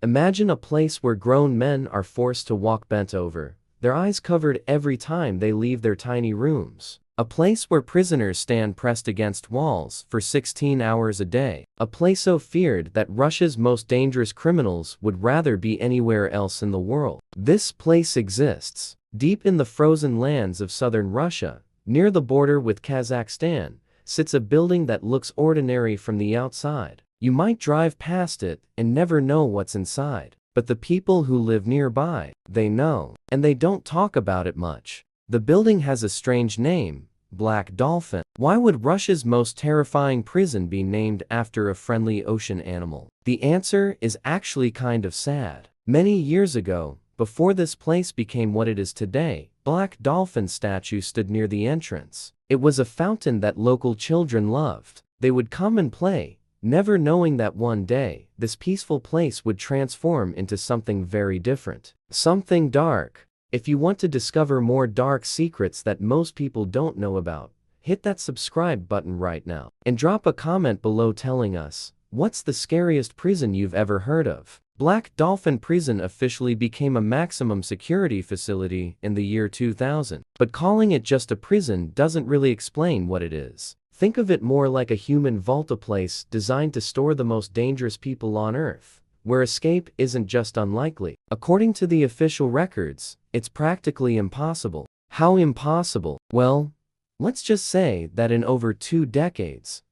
Imagine a place where grown men are forced to walk bent over, their eyes covered every time they leave their tiny rooms. A place where prisoners stand pressed against walls for 16 hours a day. A place so feared that Russia's most dangerous criminals would rather be anywhere else in the world. This place exists deep in the frozen lands of southern Russia. Near the border with Kazakhstan sits a building that looks ordinary from the outside. You might drive past it and never know what's inside. But the people who live nearby, they know. And they don't talk about it much. The building has a strange name, Black Dolphin. Why would Russia's most terrifying prison be named after a friendly ocean animal? The answer is actually kind of sad. Many years ago, before this place became what it is today, Black Dolphin statue stood near the entrance. It was a fountain that local children loved. They would come and play, never knowing that one day, this peaceful place would transform into something very different. Something dark. If you want to discover more dark secrets that most people don't know about, hit that subscribe button right now. And drop a comment below telling us, what's the scariest prison you've ever heard of? Black Dolphin Prison officially became a maximum security facility in the year 2000. But calling it just a prison doesn't really explain what it is. Think of it more like a human vault, a place designed to store the most dangerous people on Earth, where escape isn't just unlikely. According to the official records, it's practically impossible. How impossible? Well, let's just say that in over 2 decades,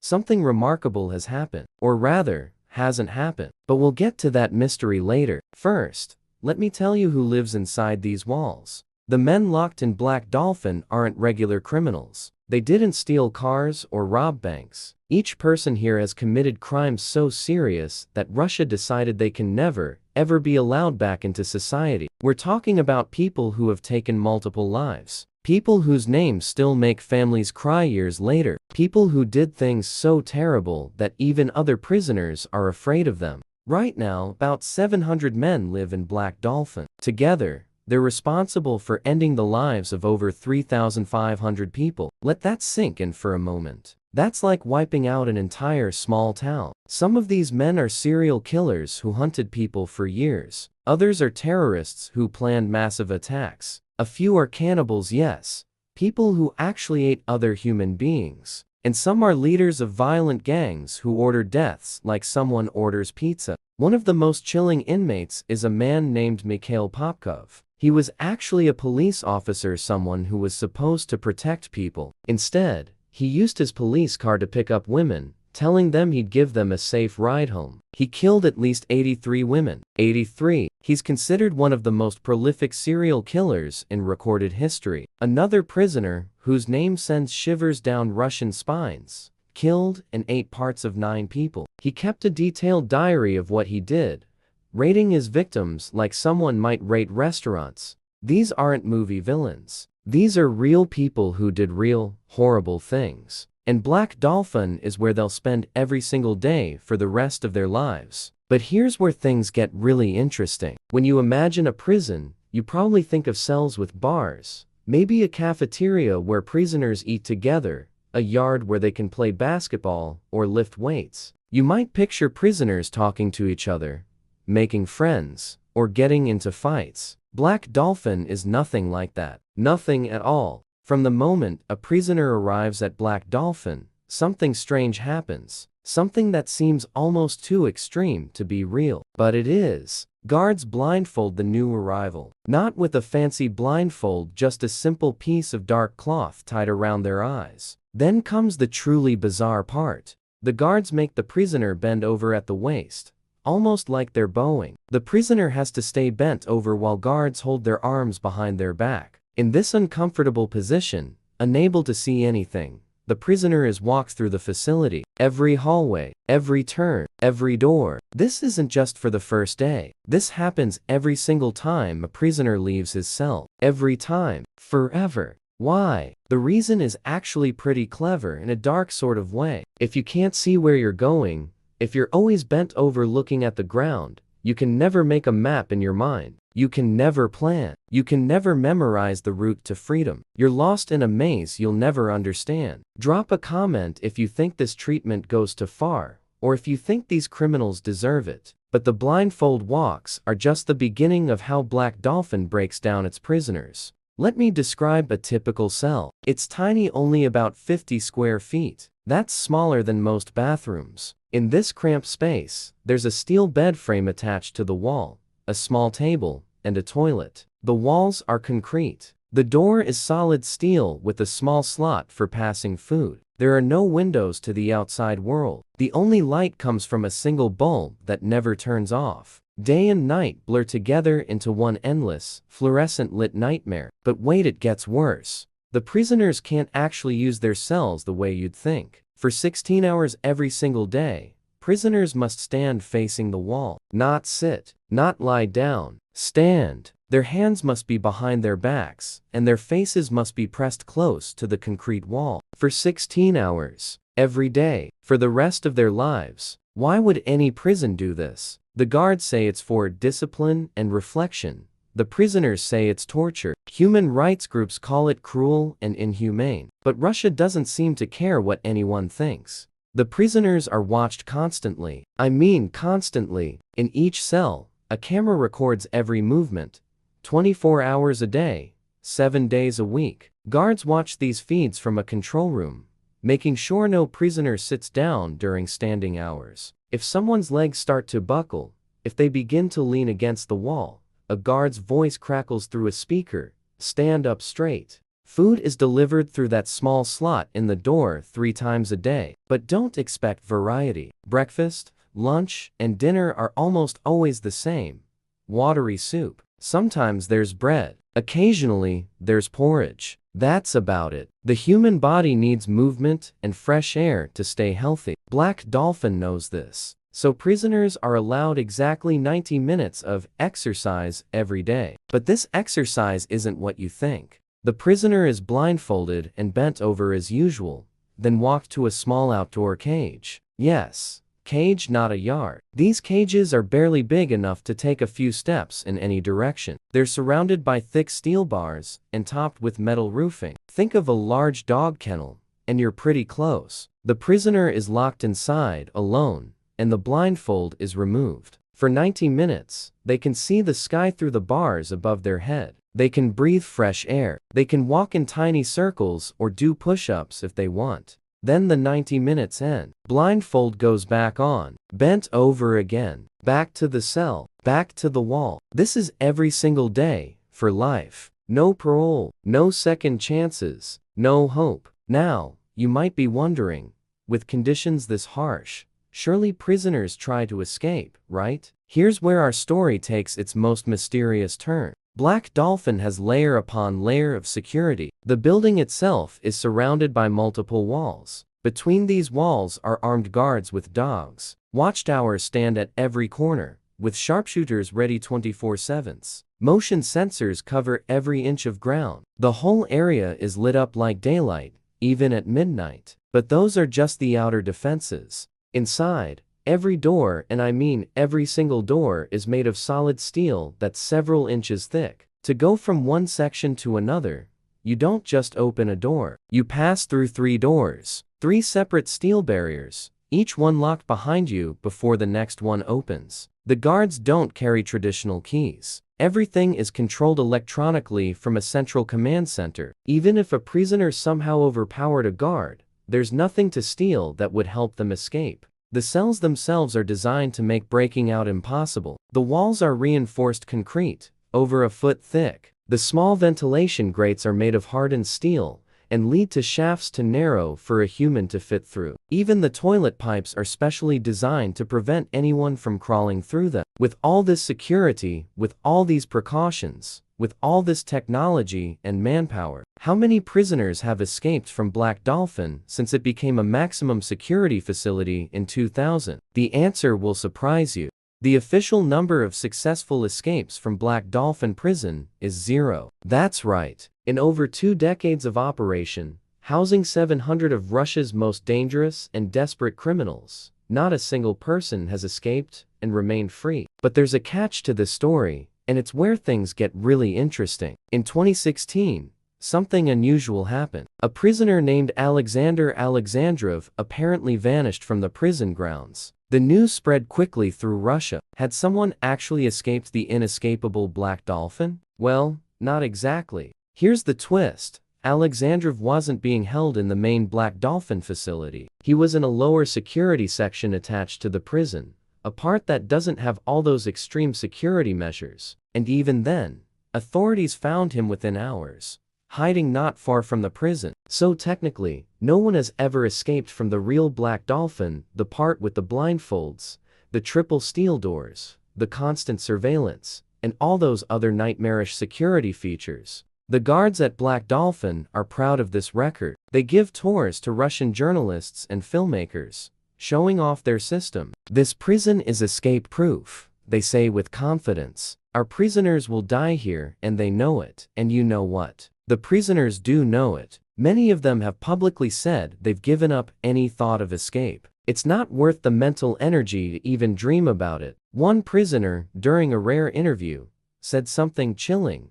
something remarkable has happened. Or rather, hasn't happened. But we'll get to that mystery later. First, let me tell you who lives inside these walls. The men locked in Black Dolphin aren't regular criminals. They didn't steal cars or rob banks. Each person here has committed crimes so serious that Russia decided they can never, ever be allowed back into society. We're talking about people who have taken multiple lives. People whose names still make families cry years later. People who did things so terrible that even other prisoners are afraid of them. Right now, about 700 men live in Black Dolphin. Together, they're responsible for ending the lives of over 3,500 people. Let that sink in for a moment. That's like wiping out an entire small town. Some of these men are serial killers who hunted people for years. Others are terrorists who planned massive attacks. A few are cannibals, yes, people who actually ate other human beings. And some are leaders of violent gangs who order deaths like someone orders pizza. One of the most chilling inmates is a man named Mikhail Popkov. He was actually a police officer, someone who was supposed to protect people. Instead, he used his police car to pick up women, telling them he'd give them a safe ride home. He killed at least 83 women. 83. He's considered one of the most prolific serial killers in recorded history. Another prisoner, whose name sends shivers down Russian spines, killed and ate parts of 9 people. He kept a detailed diary of what he did, rating his victims like someone might rate restaurants. These aren't movie villains. These are real people who did real, horrible things. And Black Dolphin is where they'll spend every single day for the rest of their lives. But here's where things get really interesting. When you imagine a prison, you probably think of cells with bars, maybe a cafeteria where prisoners eat together, a yard where they can play basketball or lift weights. You might picture prisoners talking to each other, making friends, or getting into fights. Black Dolphin is nothing like that. Nothing at all. From the moment a prisoner arrives at Black Dolphin, something strange happens. Something that seems almost too extreme to be real. But it is. Guards blindfold the new arrival. Not with a fancy blindfold, just a simple piece of dark cloth tied around their eyes. Then comes the truly bizarre part. The guards make the prisoner bend over at the waist, almost like they're bowing. The prisoner has to stay bent over while guards hold their arms behind their back. In this uncomfortable position, unable to see anything, the prisoner is walked through the facility. Every hallway, every turn, every door. This isn't just for the first day. This happens every single time a prisoner leaves his cell. Every time. Forever. Why? The reason is actually pretty clever in a dark sort of way. If you can't see where you're going, if you're always bent over looking at the ground, you can never make a map in your mind. You can never plan. You can never memorize the route to freedom. You're lost in a maze you'll never understand. Drop a comment if you think this treatment goes too far, or if you think these criminals deserve it. But the blindfold walks are just the beginning of how Black Dolphin breaks down its prisoners. Let me describe a typical cell. It's tiny, only about 50 square feet. That's smaller than most bathrooms. In this cramped space, there's a steel bed frame attached to the wall, a small table, and a toilet. The walls are concrete. The door is solid steel with a small slot for passing food. There are no windows to the outside world. The only light comes from a single bulb that never turns off. Day and night blur together into one endless, fluorescent-lit nightmare. But wait, it gets worse. The prisoners can't actually use their cells the way you'd think. For 16 hours every single day, prisoners must stand facing the wall. Not sit, not lie down, stand. Their hands must be behind their backs, and their faces must be pressed close to the concrete wall. For 16 hours, every day, for the rest of their lives. Why would any prison do this? The guards say it's for discipline and reflection. The prisoners say it's torture. Human rights groups call it cruel and inhumane. But Russia doesn't seem to care what anyone thinks. The prisoners are watched constantly. I mean constantly. In each cell, a camera records every movement. 24 hours a day, 7 days a week. Guards watch these feeds from a control room, making sure no prisoner sits down during standing hours. If someone's legs start to buckle, if they begin to lean against the wall, a guard's voice crackles through a speaker, "Stand up straight." Food is delivered through that small slot in the door 3 times a day. But don't expect variety. Breakfast, lunch, and dinner are almost always the same. Watery soup. Sometimes there's bread. Occasionally, there's porridge. That's about it. The human body needs movement and fresh air to stay healthy. Black Dolphin knows this. So prisoners are allowed exactly 90 minutes of exercise every day. But this exercise isn't what you think. The prisoner is blindfolded and bent over as usual, then walked to a small outdoor cage. Yes. Cage, not a yard. These cages are barely big enough to take a few steps in any direction. They're surrounded by thick steel bars and topped with metal roofing. Think of a large dog kennel, and you're pretty close. The prisoner is locked inside, alone, and the blindfold is removed. For 90 minutes, they can see the sky through the bars above their head. They can breathe fresh air. They can walk in tiny circles or do push-ups if they want. Then the 90 minutes end. Blindfold goes back on. Bent over again. Back to the cell. Back to the wall. This is every single day, for life. No parole. No second chances. No hope. Now, you might be wondering, with conditions this harsh, surely prisoners try to escape, right? Here's where our story takes its most mysterious turn. Black Dolphin has layer upon layer of security. The building itself is surrounded by multiple walls. Between these walls are armed guards with dogs. Watchtowers stand at every corner, with sharpshooters ready 24/7. Motion sensors cover every inch of ground. The whole area is lit up like daylight, even at midnight. But those are just the outer defenses. Inside, every door, and I mean every single door, is made of solid steel that's several inches thick. To go from one section to another, you don't just open a door. You pass through 3 doors, 3 separate steel barriers, each one locked behind you before the next one opens. The guards don't carry traditional keys. Everything is controlled electronically from a central command center. Even if a prisoner somehow overpowered a guard, there's nothing to steal that would help them escape. The cells themselves are designed to make breaking out impossible. The walls are reinforced concrete, over a foot thick. The small ventilation grates are made of hardened steel and lead to shafts too narrow for a human to fit through. Even the toilet pipes are specially designed to prevent anyone from crawling through them. With all this security, with all these precautions, with all this technology and manpower, how many prisoners have escaped from Black Dolphin since it became a maximum security facility in 2000? The answer will surprise you. The official number of successful escapes from Black Dolphin Prison is 0. That's right. In over 2 decades of operation, housing 700 of Russia's most dangerous and desperate criminals, not a single person has escaped and remained free. But there's a catch to this story, and it's where things get really interesting. In 2016, something unusual happened. A prisoner named Alexander Alexandrov apparently vanished from the prison grounds. The news spread quickly through Russia. Had someone actually escaped the inescapable Black Dolphin? Well, not exactly. Here's the twist. Alexandrov wasn't being held in the main Black Dolphin facility. He was in a lower security section attached to the prison, a part that doesn't have all those extreme security measures. And even then, authorities found him within hours, hiding not far from the prison. So technically, no one has ever escaped from the real Black Dolphin, the part with the blindfolds, the triple steel doors, the constant surveillance, and all those other nightmarish security features. The guards at Black Dolphin are proud of this record. They give tours to Russian journalists and filmmakers, showing off their system. This prison is escape-proof, they say with confidence. Our prisoners will die here, and they know it. And you know what? The prisoners do know it. Many of them have publicly said they've given up any thought of escape. It's not worth the mental energy to even dream about it. One prisoner, during a rare interview, said something chilling.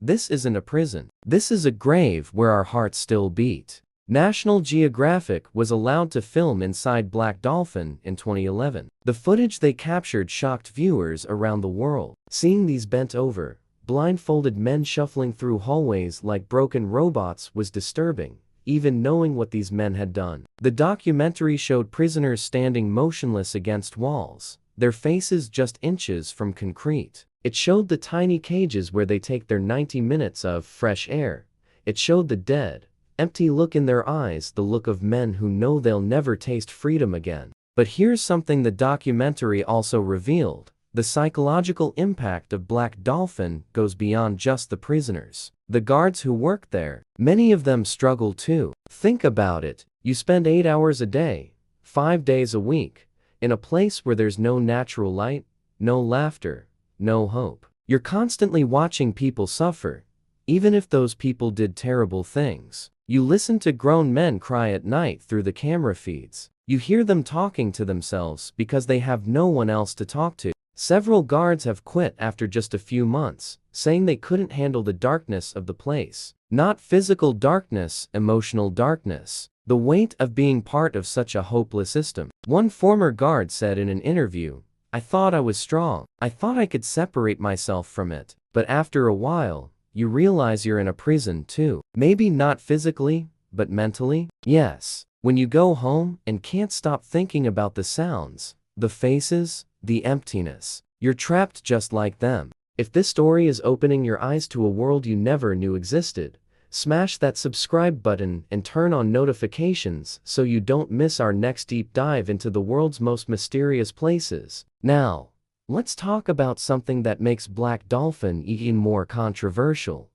"This isn't a prison. This is a grave where our hearts still beat." National Geographic was allowed to film inside Black Dolphin in 2011. The footage they captured shocked viewers around the world. Seeing these bent-over, blindfolded men shuffling through hallways like broken robots was disturbing, even knowing what these men had done. The documentary showed prisoners standing motionless against walls, their faces just inches from concrete. It showed the tiny cages where they take their 90 minutes of fresh air. It showed the dead, empty look in their eyes, the look of men who know they'll never taste freedom again. But here's something the documentary also revealed. The psychological impact of Black Dolphin goes beyond just the prisoners. The guards who work there, many of them struggle too. Think about it. You spend 8 hours a day, 5 days a week, in a place where there's no natural light, no laughter, no hope. You're constantly watching people suffer, even if those people did terrible things. You listen to grown men cry at night through the camera feeds. You hear them talking to themselves because they have no one else to talk to. Several guards have quit after just a few months, saying they couldn't handle the darkness of the place. Not physical darkness, emotional darkness. The weight of being part of such a hopeless system. One former guard said in an interview, "I thought I was strong. I thought I could separate myself from it. But after a while, you realize you're in a prison too. Maybe not physically, but mentally." Yes. When you go home and can't stop thinking about the sounds, the faces, the emptiness, you're trapped just like them. If this story is opening your eyes to a world you never knew existed, smash that subscribe button and turn on notifications so you don't miss our next deep dive into the world's most mysterious places. Now, let's talk about something that makes Black Dolphin even more controversial.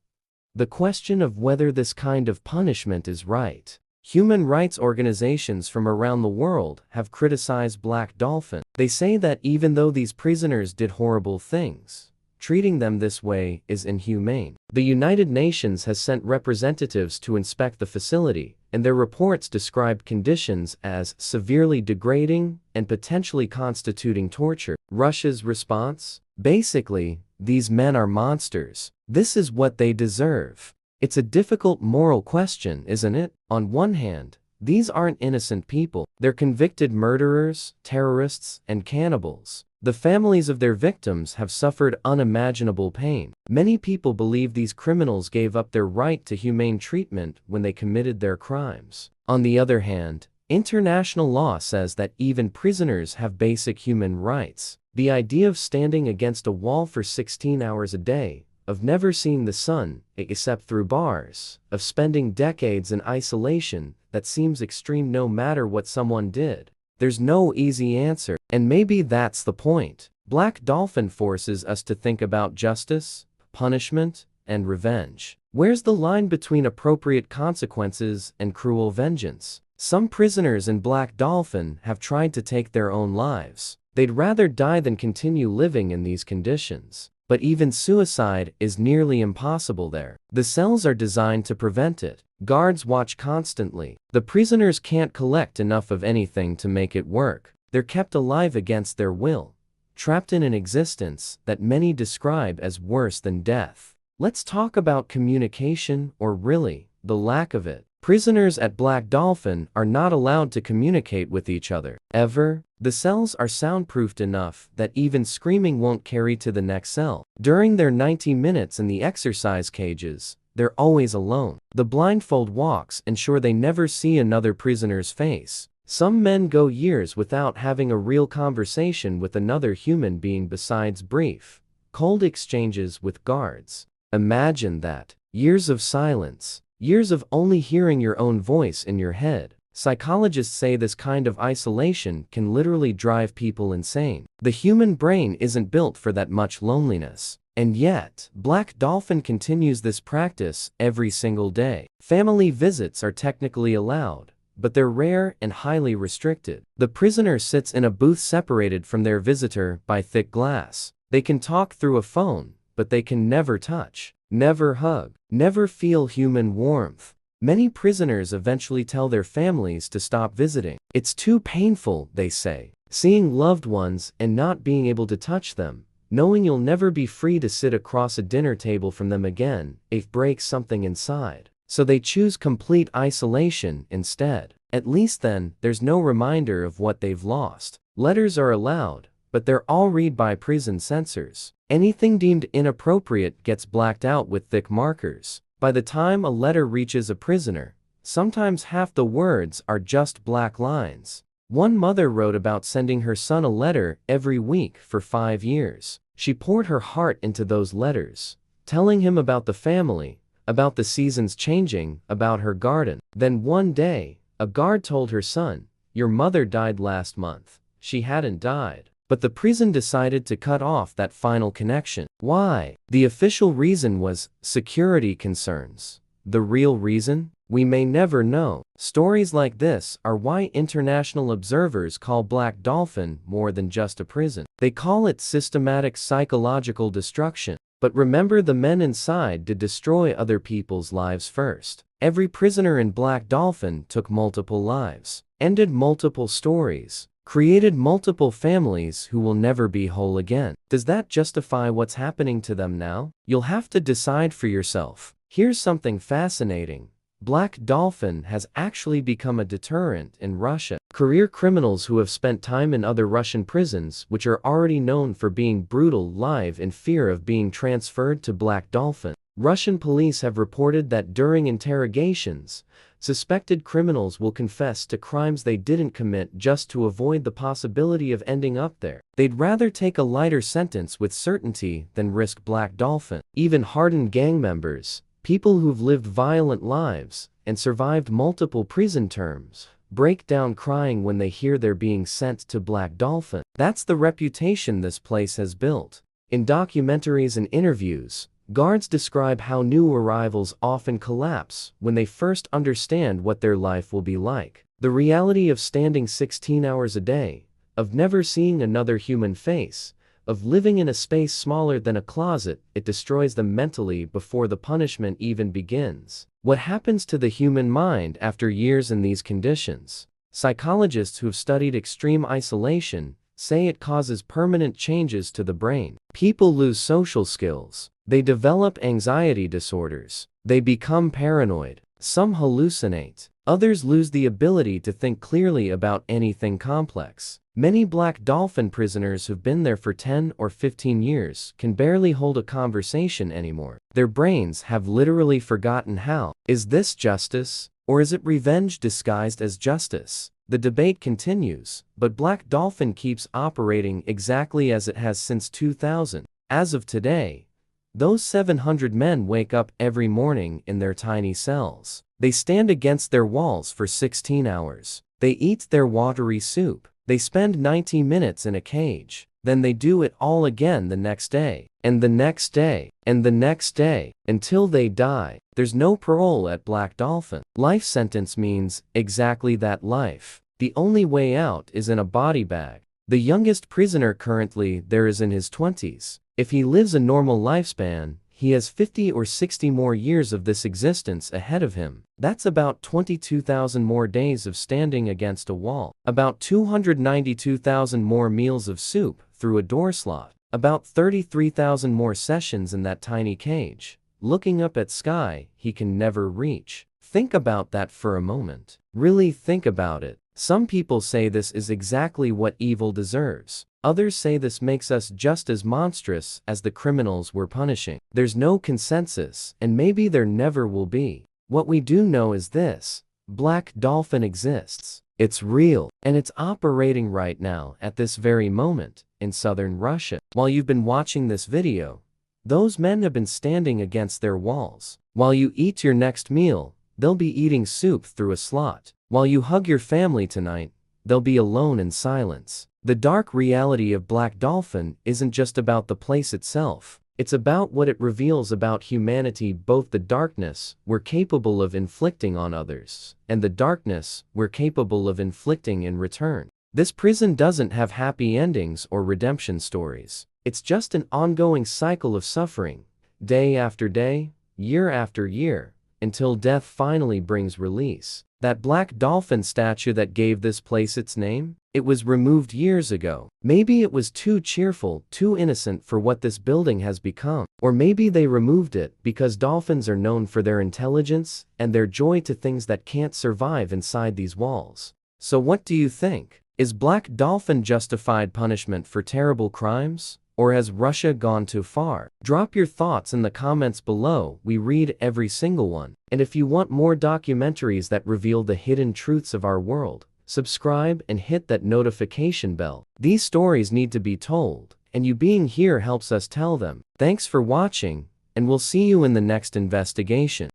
The question of whether this kind of punishment is right. Human rights organizations from around the world have criticized Black Dolphin. They say that even though these prisoners did horrible things, treating them this way is inhumane. The United Nations has sent representatives to inspect the facility, and their reports described conditions as severely degrading and potentially constituting torture. Russia's response? Basically, these men are monsters. This is what they deserve. It's a difficult moral question, isn't it? On one hand, these aren't innocent people. They're convicted murderers, terrorists, and cannibals. The families of their victims have suffered unimaginable pain. Many people believe these criminals gave up their right to humane treatment when they committed their crimes. On the other hand, international law says that even prisoners have basic human rights. The idea of standing against a wall for 16 hours a day, of never seeing the sun, except through bars, of spending decades in isolation, that seems extreme no matter what someone did. There's no easy answer, and maybe that's the point. Black Dolphin forces us to think about justice, punishment, and revenge. Where's the line between appropriate consequences and cruel vengeance? Some prisoners in Black Dolphin have tried to take their own lives. They'd rather die than continue living in these conditions. But even suicide is nearly impossible there. The cells are designed to prevent it. Guards watch constantly. The prisoners can't collect enough of anything to make it work. They're kept alive against their will, trapped in an existence that many describe as worse than death. Let's talk about communication, or really, the lack of it. Prisoners at Black Dolphin are not allowed to communicate with each other. Ever. The cells are soundproofed enough that even screaming won't carry to the next cell. During their 90 minutes in the exercise cages, they're always alone. The blindfold walks ensure they never see another prisoner's face. Some men go years without having a real conversation with another human being besides brief, cold exchanges with guards. Imagine that. Years of silence. Years of only hearing your own voice in your head. Psychologists say this kind of isolation can literally drive people insane. The human brain isn't built for that much loneliness. And yet, Black Dolphin continues this practice every single day. Family visits are technically allowed, but they're rare and highly restricted. The prisoner sits in a booth separated from their visitor by thick glass. They can talk through a phone, but they can never touch, never hug, never feel human warmth. Many prisoners eventually tell their families to stop visiting. It's too painful, they say, seeing loved ones and not being able to touch them, knowing you'll never be free to sit across a dinner table from them again. It breaks something inside. So they choose complete isolation instead. At least then, there's no reminder of what they've lost. Letters are allowed, but they're all read by prison censors. Anything deemed inappropriate gets blacked out with thick markers. By the time a letter reaches a prisoner, sometimes half the words are just black lines. One mother wrote about sending her son a letter every week for 5 years. She poured her heart into those letters, telling him about the family, about the seasons changing, about her garden. Then one day, a guard told her son, "Your mother died last month." She hadn't died. But the prison decided to cut off that final connection. Why? The official reason was security concerns. The real reason? We may never know. Stories like this are why international observers call Black Dolphin more than just a prison. They call it systematic psychological destruction. But remember, the men inside did destroy other people's lives first. Every prisoner in Black Dolphin took multiple lives, ended multiple stories, created multiple families who will never be whole again. Does that justify what's happening to them now? You'll have to decide for yourself. Here's something fascinating. Black Dolphin has actually become a deterrent in Russia. Career criminals who have spent time in other Russian prisons, which are already known for being brutal, live in fear of being transferred to Black Dolphin. Russian police have reported that during interrogations, suspected criminals will confess to crimes they didn't commit just to avoid the possibility of ending up there. They'd rather take a lighter sentence with certainty than risk Black Dolphin. Even hardened gang members, people who've lived violent lives and survived multiple prison terms, break down crying when they hear they're being sent to Black Dolphin. That's the reputation this place has built. In documentaries and interviews, guards describe how new arrivals often collapse when they first understand what their life will be like. The reality of standing 16 hours a day, of never seeing another human face, of living in a space smaller than a closet, it destroys them mentally before the punishment even begins. What happens to the human mind after years in these conditions? Psychologists who've studied extreme isolation say it causes permanent changes to the brain. People lose social skills. They develop anxiety disorders. They become paranoid. Some hallucinate. Others lose the ability to think clearly about anything complex. Many Black Dolphin prisoners who've been there for 10 or 15 years can barely hold a conversation anymore. Their brains have literally forgotten how. Is this justice? Or is it revenge disguised as justice? The debate continues, but Black Dolphin keeps operating exactly as it has since 2000. As of today, those 700 men wake up every morning in their tiny cells. They stand against their walls for 16 hours. They eat their watery soup. They spend 90 minutes in a cage. Then they do it all again the next day, and the next day, and the next day, until they die. There's no parole at Black Dolphin. Life sentence means exactly that, life. The only way out is in a body bag. The youngest prisoner currently there is in his 20s. If he lives a normal lifespan, he has 50 or 60 more years of this existence ahead of him. That's about 22,000 more days of standing against a wall. About 292,000 more meals of soup through a door slot. About 33,000 more sessions in that tiny cage. looking up at sky he can never reach. Think about that for a moment. Really think about it. Some people say this is exactly what evil deserves. Others say this makes us just as monstrous as the criminals we're punishing. There's no consensus, and maybe there never will be. What we do know is this: Black Dolphin exists. It's real, and it's operating right now at this very moment in southern Russia. While you've been watching this video, those men have been standing against their walls. While you eat your next meal, they'll be eating soup through a slot. While you hug your family tonight, they'll be alone in silence. The dark reality of Black Dolphin isn't just about the place itself. It's about what it reveals about humanity, both the darkness we're capable of inflicting on others, and the darkness we're capable of inflicting in return. This prison doesn't have happy endings or redemption stories. It's just an ongoing cycle of suffering, day after day, year after year, until death finally brings release. That Black Dolphin statue that gave this place its name? It was removed years ago. Maybe it was too cheerful, too innocent for what this building has become. Or maybe they removed it because dolphins are known for their intelligence and their joy to things that can't survive inside these walls. So what do you think? Is Black Dolphin justified punishment for terrible crimes? Or has Russia gone too far? Drop your thoughts in the comments below. We read every single one. And if you want more documentaries that reveal the hidden truths of our world, subscribe and hit that notification bell. These stories need to be told, and you being here helps us tell them. Thanks for watching, and we'll see you in the next investigation.